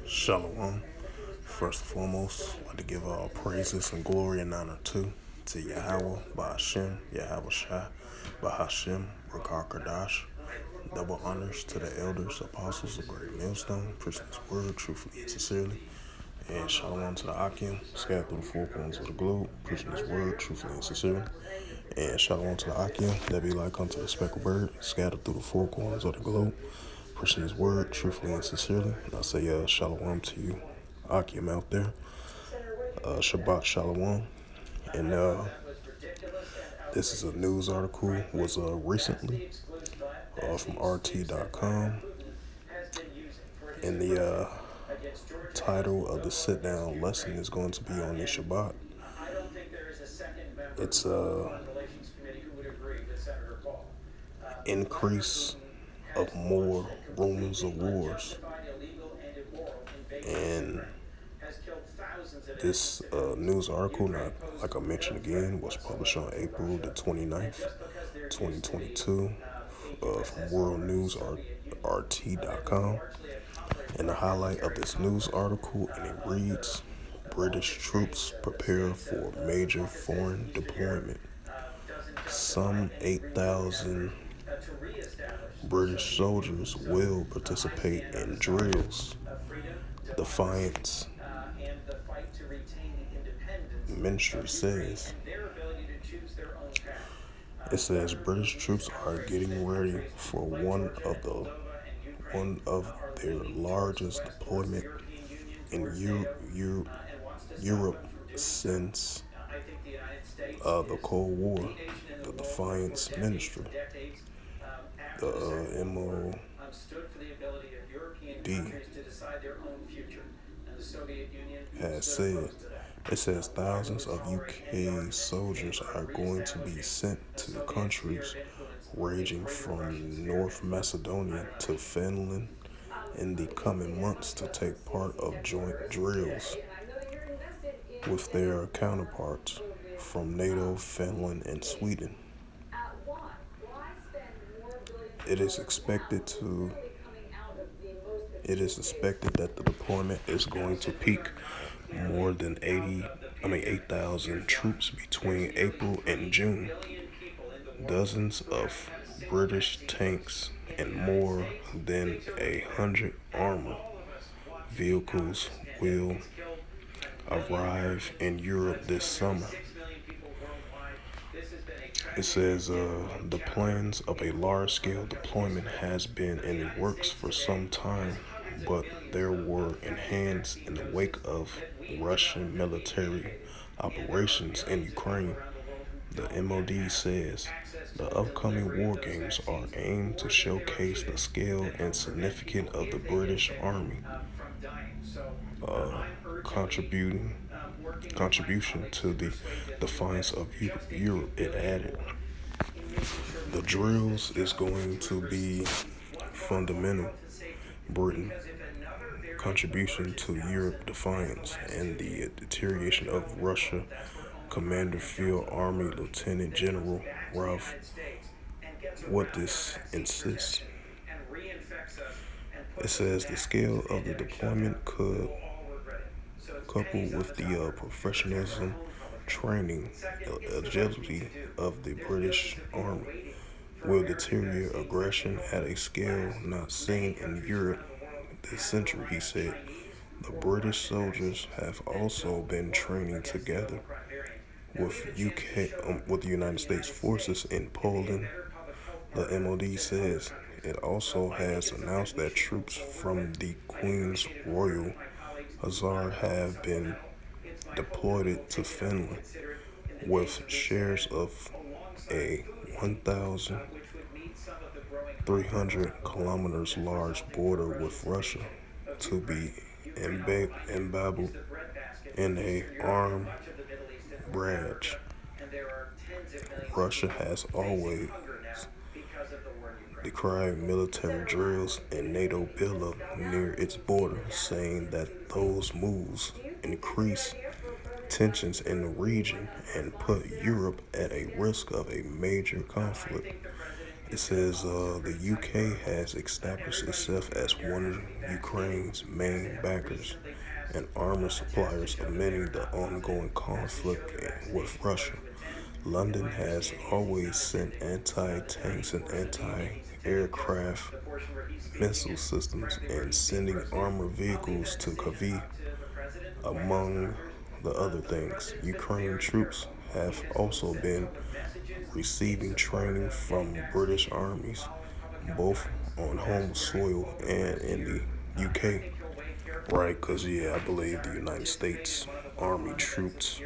Shalom. First and foremost, I'd like to give all praises and glory and honor to Yahweh, Ba'ashem, Yahweh Shai, Bahashem, Rakar Kadash. Double honors to the elders, apostles of Great Millstone, preaching His word truthfully and sincerely. And shalom to the Akim, scattered through the four corners of the globe, preaching His word truthfully and sincerely. And shalom to the Akim, that be like unto the speckled bird, scattered through the four corners of the globe, preaching His word truthfully and sincerely. And I say shalom to you, Akim out there. Shabbat shalom. And this is a news article, was recently from RT.com. And the title of the sit-down lesson is going to be on the Shabbat. It's increase of more rumors of wars. And this news article, not like I mentioned again, was published on April the 29th, 2022, from World News RT.com. And the highlight of this news article, and it reads, British troops prepare for major foreign deployment. Some 8,000 British soldiers will participate in drills. Defiance Ministry says. It says British troops are getting ready for one of their largest deployment in Europe since the Cold War. The Defiance Ministry, the MOD, has said. It says thousands of UK soldiers are going to be sent to countries ranging from North Macedonia to Finland in the coming months to take part of joint drills with their counterparts from NATO, Finland, and Sweden. It is expected that the deployment is going to peak more than 8,000 troops between April and June. Dozens of British tanks and more than 100 armored vehicles will arrive in Europe this summer. It says the plans of a large-scale deployment has been in the works for some time, but there were enhanced in the wake of Russian military operations in Ukraine. The MOD says the upcoming war games are aimed to showcase the scale and significance of the British Army contribution to the defiance of Europe. It added, the drills is going to be fundamental. Britain contribution to Europe defiance and the deterioration of Russia. Commander Field Army Lieutenant General Ralph Wattis insists. It says the scale of the deployment could, coupled with the professionalism, training, agility of the British Army, will deteriorate aggression at a scale not seen in Europe this century, he said. The British soldiers have also been training together with the United States forces in Poland. The MOD says it also has announced that troops from the Queen's Royal Hussars have been deployed to Finland, with shares of a 1,300 kilometers large border with Russia to be embattled in a armed barrage. Russia has always decried military drills and NATO buildup near its border, saying that those moves increase tensions in the region and put Europe at a risk of a major conflict. It says the UK has established itself as one of Ukraine's main backers and armor suppliers amid the ongoing conflict with Russia. London has always sent anti-tanks and anti-aircraft missile systems and sending armored vehicles to Kyiv, among the other things. Ukraine troops have also been receiving training from British armies, both on home soil and in the UK. Right, because yeah, I believe the United States Army troops,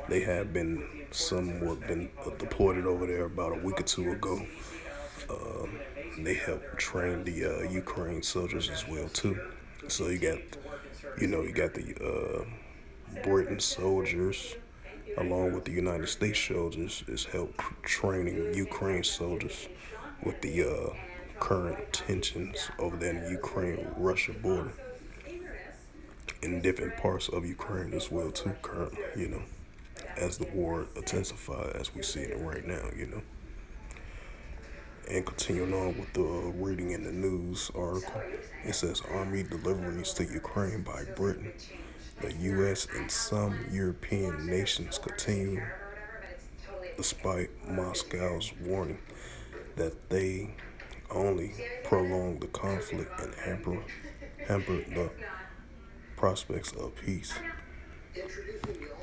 they have been somewhat been deployed over there about a week or two ago. They helped train the Ukraine soldiers as well too. So you got the Britain soldiers along with the United States soldiers is help training Ukraine soldiers with the current tensions over there in the Ukraine-Russia border in different parts of Ukraine as well too currently, as the war intensifies as we see it right now. And continuing on with the reading in the news article, it says Army deliveries to Ukraine by Britain. The U.S. and some European nations continue despite Moscow's warning that they only prolong the conflict and hamper the prospects of peace.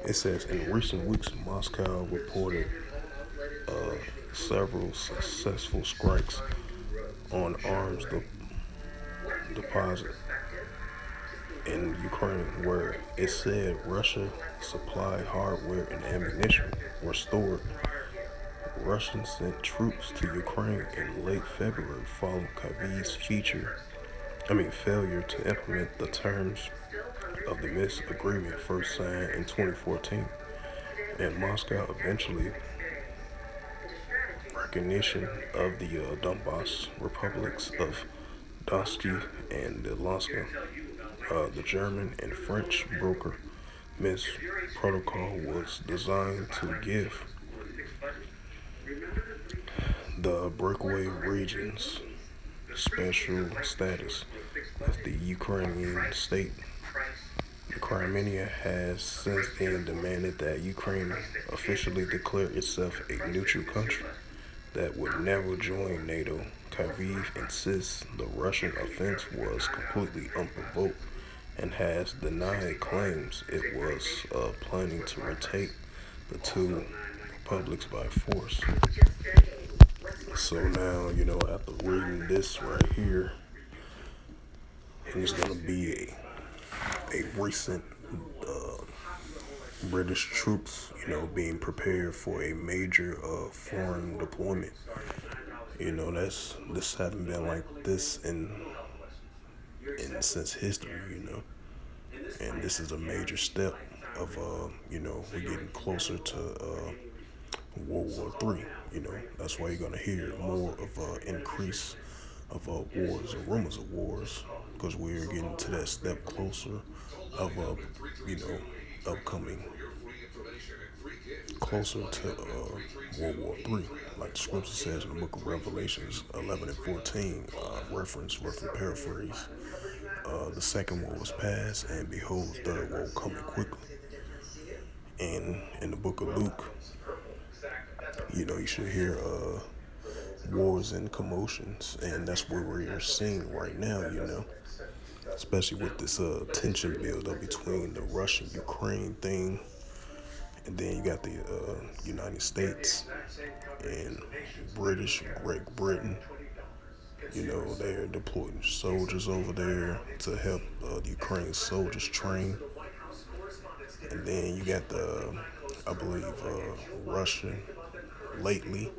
It says in recent weeks, Moscow reported several successful strikes on arms deposit in Ukraine, where it said Russia supplied hardware and ammunition were stored. Russia sent troops to Ukraine in late February following Kyiv's failure to implement the terms of the Minsk agreement first signed in 2014, and Moscow eventually recognition of the Donbass republics of Donetsk and Luhansk. The German and French broker Minsk Protocol was designed to give the breakaway regions special status with the Ukrainian state. The Crimea has since then demanded that Ukraine officially declare itself a neutral country that would never join NATO. Kyiv insists the Russian offense was completely unprovoked and has denied claims it was planning to retake the two republics by force. So now, after reading this right here, it's going to be a recent British troops, being prepared for a major foreign deployment. This haven't been like this in since history. And this is a major step of we're getting closer to World War III. That's why you're gonna hear more of increase of wars and rumors of wars, because we're getting to that step closer of upcoming closer to World War III. Like the scripture says in the book of Revelations 11 and 14, reference paraphrase. The second war was past, and behold, the third war coming quickly. And in the book of Luke, you should hear wars and commotions, and that's what we're seeing right now. Especially with this tension build up between the Russian-Ukraine thing, and then you got the United States and Great Britain. They're deploying soldiers over there to help the Ukraine soldiers train. And then you got I believe, Russia lately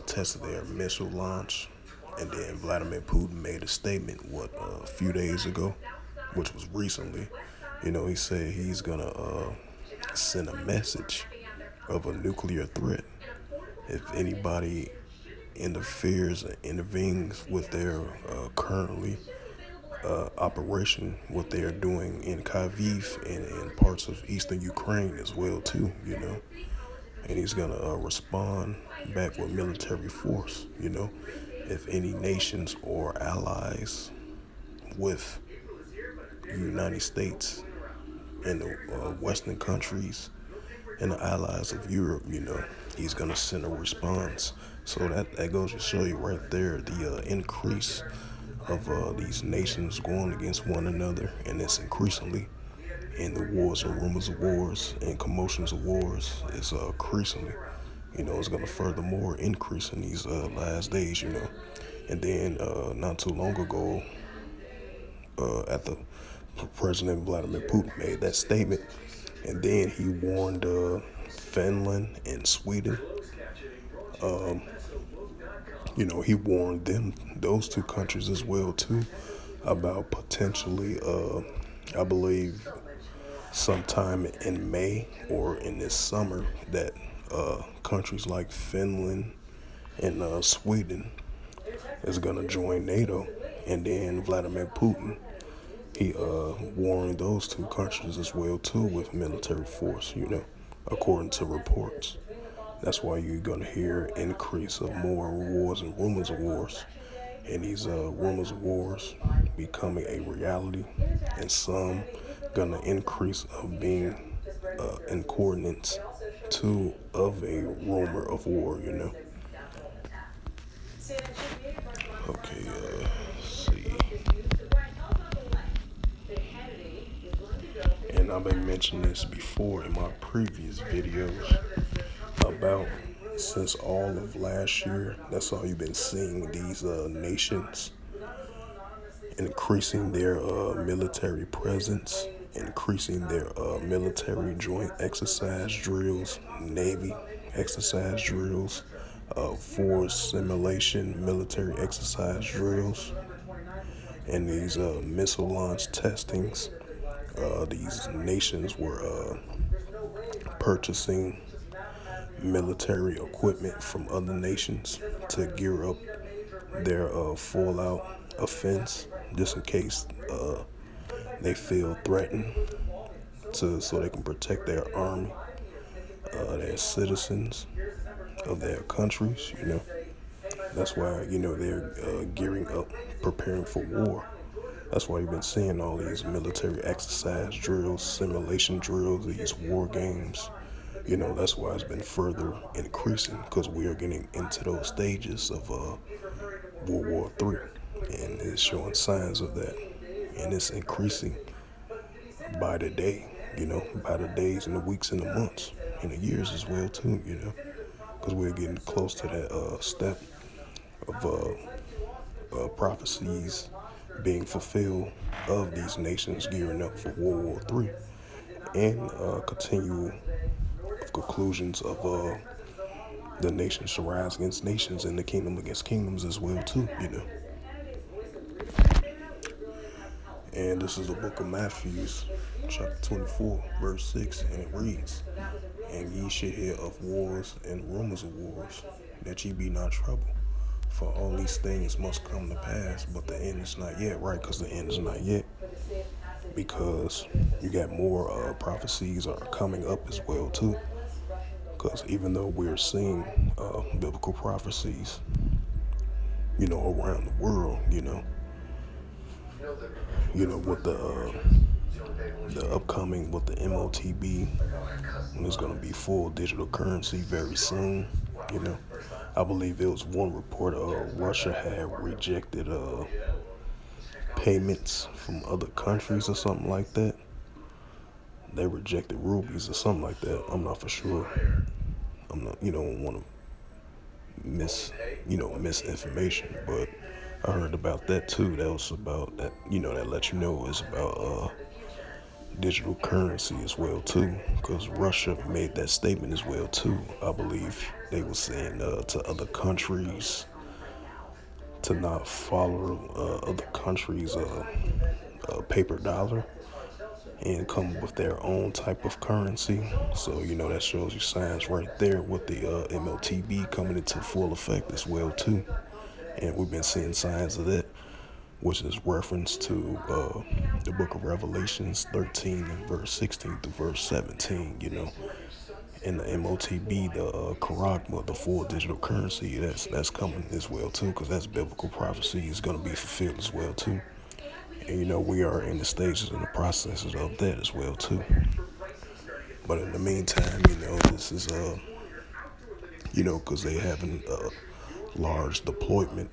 tested their missile launch. And then Vladimir Putin made a statement, a few days ago, which was recently. He said he's going to send a message of a nuclear threat if anybody interferes or intervenes with their currently operation, what they are doing in Kyiv and in parts of eastern Ukraine as well too. and he's gonna respond back with military force. If any nations or allies with the United States and the Western countries and the allies of Europe, he's gonna send a response. So that goes to show you right there the increase of these nations going against one another, and it's increasingly in the wars and rumors of wars and commotions of wars. It's increasingly, it's going to furthermore increase in these last days. And then not too long ago, after President Vladimir Putin made that statement, and then he warned Finland and Sweden. He warned those two countries as well too, about potentially, I believe, sometime in May or in this summer, that countries like Finland and Sweden is gonna join NATO, and then Vladimir Putin, he warned those two countries as well too with military force. According to reports. That's why you're gonna hear increase of more wars and rumors of wars, and these rumors of wars becoming a reality, and some gonna increase of being in coordinates to of a rumor of war. Okay, let's see. And I've been mentioning this before in my previous videos about, since all of last year, that's all you've been seeing with these nations increasing their military presence, increasing their military joint exercise drills, Navy exercise drills, force simulation military exercise drills, and these missile launch testings. These nations were purchasing military equipment from other nations to gear up their full-out offense, just in case they feel threatened, so they can protect their army, their citizens of their countries. That's why they're gearing up, preparing for war. That's why you've been seeing all these military exercise drills, simulation drills, these war games. That's why it's been further increasing, because we are getting into those stages of World War III, and it's showing signs of that, and it's increasing by the day, by the days and the weeks and the months and the years as well too, because we're getting close to that step of prophecies being fulfilled of these nations gearing up for World War III, and continual conclusions of the nations shall rise against nations and the kingdom against kingdoms as well too. And this is the book of Matthew, chapter 24, verse 6, and it reads, "And ye shall hear of wars and rumors of wars, that ye be not troubled. For all these things must come to pass, but the end is not yet." Right, because the end is not yet. Because you got more prophecies are coming up as well too. Because even though we're seeing biblical prophecies, around the world, with the upcoming, with the MOTB, when it's going to be full digital currency very soon. I believe there was one report Russia had rejected payments from other countries or something like that. They rejected rubies or something like that. I'm not for sure. I'm not, don't want to misinformation, but I heard about that too. That was about that. That lets you know it's about digital currency as well too, because Russia made that statement as well too. I believe they were saying to other countries to not follow other countries' paper dollar and come up with their own type of currency. So that shows you signs right there with the MLTB coming into full effect as well too. And we've been seeing signs of that, which is reference to the book of Revelations 13 and verse 16 through verse 17, And the MOTB, the Karagma, the full digital currency, that's coming as well too, because that's biblical prophecy is going to be fulfilled as well too. And we are in the stages and the processes of that as well too. But in the meantime, this is because they having a large deployment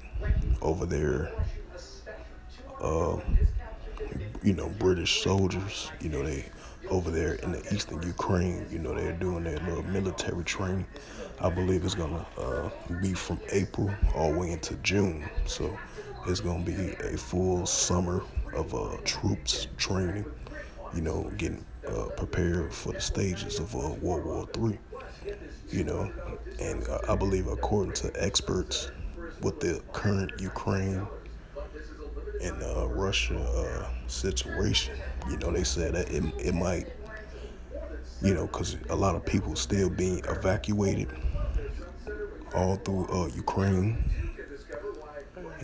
over there, British soldiers, they over there in the eastern Ukraine, they're doing their little military training. I believe it's gonna be from April all the way into June. So it's gonna be a full summer of troops training, getting prepared for the stages of World War III. you know, and I believe according to experts with the current Ukraine and Russia situation, they said that it might, because a lot of people still being evacuated all through Ukraine,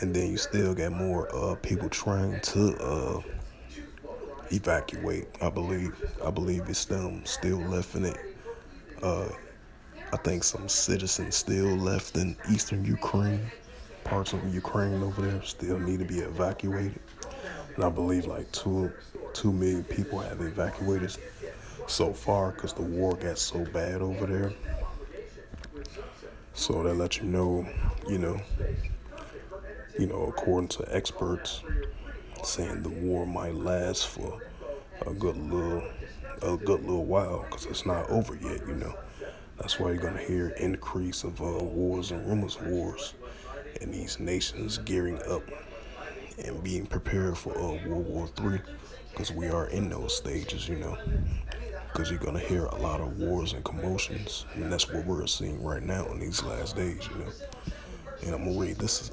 and then you still got more people trying to evacuate. I believe it's them still left in it. I think some citizens still left in eastern Ukraine. Parts of Ukraine over there still need to be evacuated. And I believe like 2 million people have evacuated so far because the war got so bad over there. So that let you know, according to experts, saying the war might last for a good little, while because it's not over yet. That's why you're gonna hear increase of wars and rumors of wars, and these nations gearing up and being prepared for World War III, because we are in those stages. Because you're gonna hear a lot of wars and commotions, and that's what we're seeing right now in these last days. And I'm gonna read this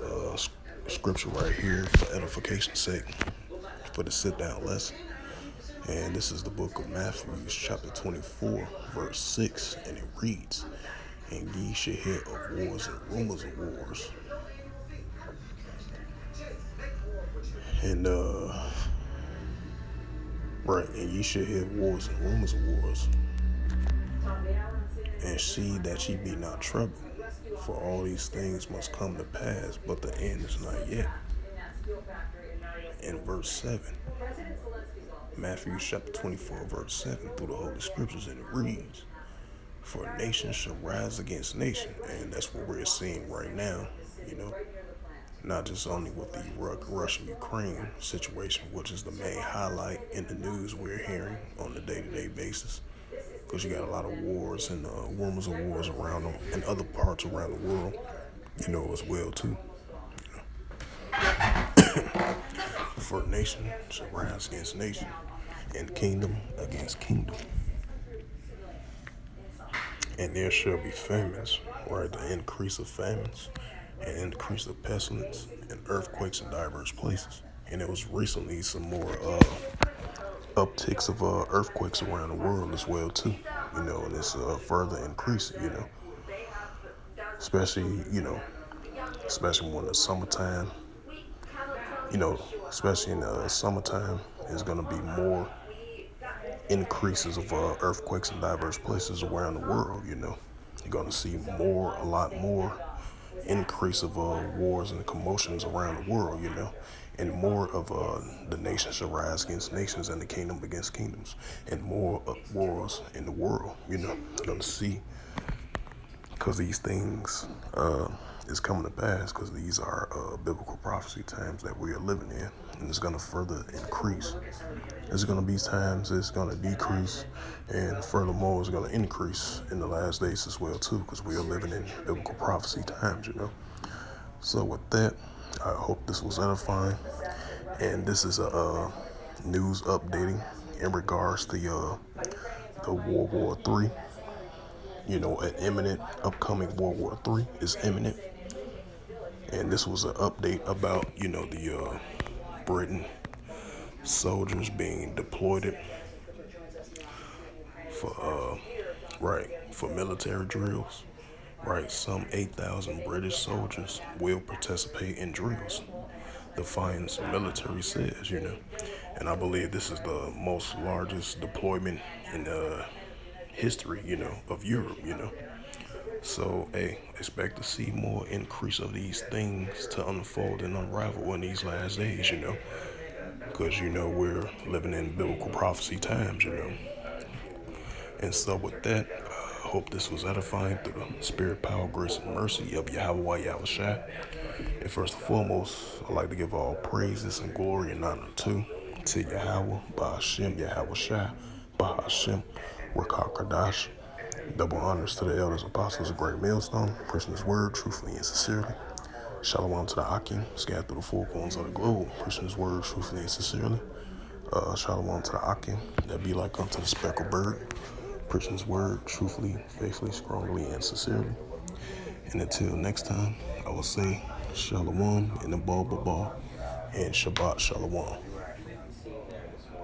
scripture right here for edification's sake, for the sit down lesson. And this is the book of Matthew, chapter 24, verse 6, and it reads, "And ye shall hear of wars and rumors of wars." And right, and ye shall hear wars and rumors of wars. And see that ye be not troubled, for all these things must come to pass, but the end is not yet. In verse 7, Matthew chapter 24, verse 7, through the Holy Scriptures, and it reads, "For nation shall rise against nation," and that's what we're seeing right now, not just only with the Russian-Ukraine situation, which is the main highlight in the news we're hearing on a day-to-day basis, because you got a lot of wars and rumors of wars around them in other parts around the world, as well too. For nation shall rise against nation, and kingdom against kingdom. And there shall be famines, right? The increase of famines, and increase of pestilence, and earthquakes in diverse places. And it was recently some more upticks of earthquakes around the world as well too. And it's further increasing. Especially especially when the summertime. Especially in the summertime, there's gonna be more increases of earthquakes in diverse places around the world. You're gonna see a lot more increase of wars and commotions around the world. And more of the nations shall rise against nations and the kingdom against kingdoms, and more wars in the world. You're gonna see, because these things is coming to pass, because these are biblical prophecy times that we are living in, and it's going to further increase. There's going to be times it's going to decrease, and furthermore it's going to increase in the last days as well too, because we are living in biblical prophecy times. So with that, I hope this was edifying, and this is a news updating in regards to the World War III. An imminent upcoming World War III is imminent. And this was an update about, the Britain soldiers being deployed for, for military drills. Right, some 8,000 British soldiers will participate in drills, the Defiance military says. And I believe this is the most largest deployment in history, of Europe, So, hey, expect to see more increase of these things to unfold and unravel in these last days, because, we're living in biblical prophecy times, And so, with that, I hope this was edifying through the spirit, power, grace, and mercy of Yahweh Yahushua. And first and foremost, I'd like to give all praises and glory and honor to Yahweh, Bahashem, Yahushua, Bahashem, Rakakadash. Double honors to the elders, apostles, of great millstone, preaching his word truthfully and sincerely. Shalom to the Akim, scattered through the four corners of the globe, preaching his word truthfully and sincerely. Shalom to the Akim, that be like unto the speckled bird, preaching his word truthfully, faithfully, strongly, and sincerely. And until next time, I will say Shalom in the Baba and Shabbat Shalom.